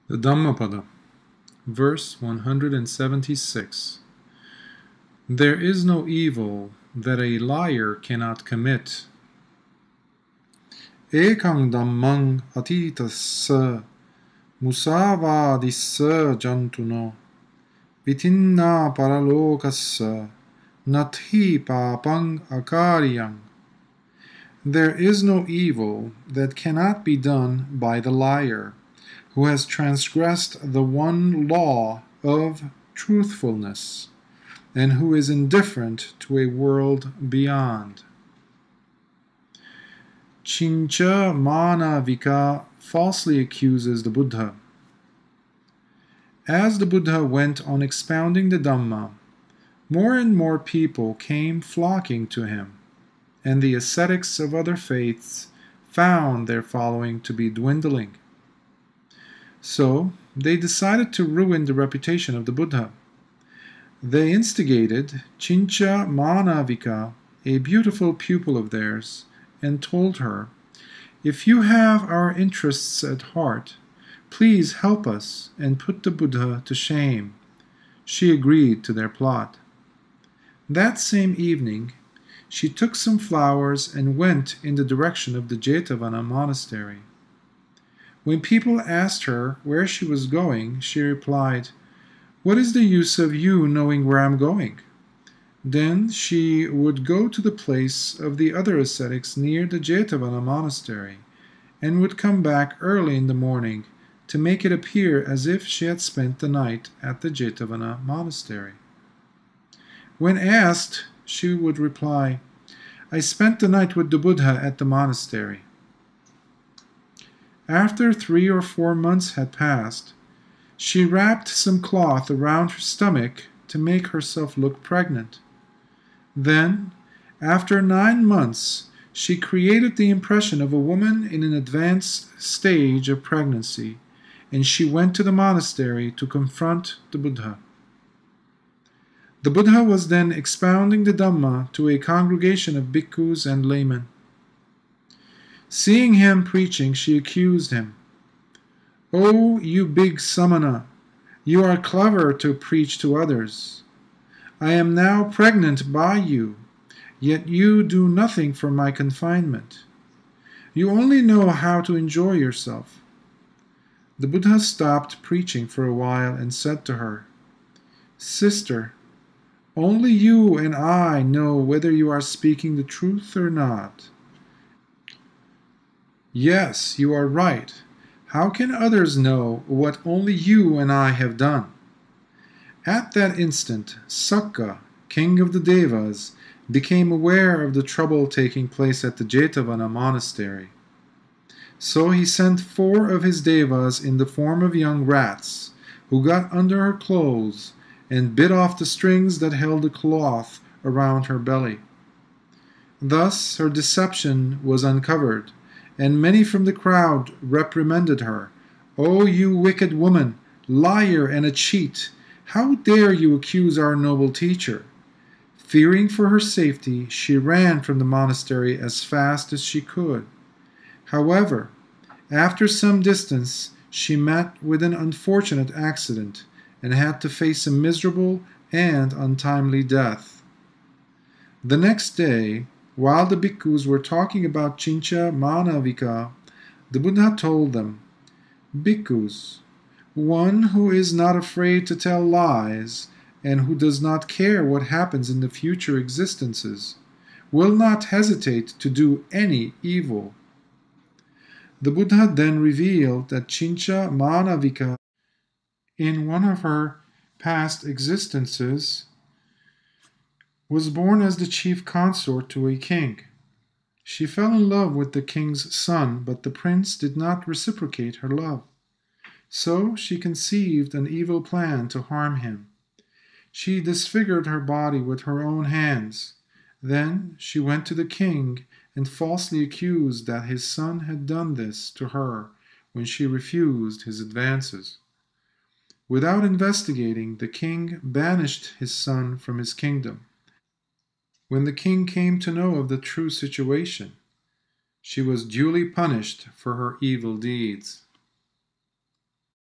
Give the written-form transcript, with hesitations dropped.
The Dhammapada, verse 176. There is no evil that a liar cannot commit. Ekang dhammang atitasya musavadisya jantuno vitinna paralokasya nathi papang akaryang. There is no evil that cannot be done by the liar, who has transgressed the one law of truthfulness, and who is indifferent to a world beyond. Chincha Manavika falsely accuses the Buddha. As the Buddha went on expounding the Dhamma, more and more people came flocking to him, and the ascetics of other faiths found their following to be dwindling. So they decided to ruin the reputation of the Buddha. They instigated Chincha Manavika, a beautiful pupil of theirs, and told her, "If you have our interests at heart, please help us and put the Buddha to shame." She agreed to their plot. That same evening, she took some flowers and went in the direction of the Jetavana monastery. When people asked her where she was going, she replied, "What is the use of you knowing where I'm going?" Then she would go to the place of the other ascetics near the Jetavana monastery, and would come back early in the morning to make it appear as if she had spent the night at the Jetavana monastery. When asked, she would reply, "I spent the night with the Buddha at the monastery." After 3 or 4 months had passed, she wrapped some cloth around her stomach to make herself look pregnant. Then, after 9 months, she created the impression of a woman in an advanced stage of pregnancy, and she went to the monastery to confront the Buddha. The Buddha was then expounding the Dhamma to a congregation of bhikkhus and laymen. Seeing him preaching, she accused him. "Oh, you big samana, you are clever to preach to others. I am now pregnant by you, yet you do nothing for my confinement. You only know how to enjoy yourself." The Buddha stopped preaching for a while and said to her, "Sister, only you and I know whether you are speaking the truth or not." "Yes, you are right. How can others know what only you and I have done?" At that instant, Sakka, king of the Devas, became aware of the trouble taking place at the Jetavana monastery. So he sent 4 of his Devas in the form of young rats, who got under her clothes and bit off the strings that held the cloth around her belly. Thus her deception was uncovered, and many from the crowd reprimanded her. "O you wicked woman, liar and a cheat! How dare you accuse our noble teacher?" Fearing for her safety, she ran from the monastery as fast as she could. However, after some distance, she met with an unfortunate accident and had to face a miserable and untimely death. The next day, while the bhikkhus were talking about Chincha Manavika, the Buddha told them, "Bhikkhus, one who is not afraid to tell lies and who does not care what happens in the future existences will not hesitate to do any evil." The Buddha then revealed that Chincha Manavika, in one of her past existences, was born as the chief consort to a king. She fell in love with the king's son, but the prince did not reciprocate her love. So she conceived an evil plan to harm him. She disfigured her body with her own hands. Then she went to the king and falsely accused that his son had done this to her when she refused his advances. Without investigating, the king banished his son from his kingdom. When the king came to know of the true situation, she was duly punished for her evil deeds.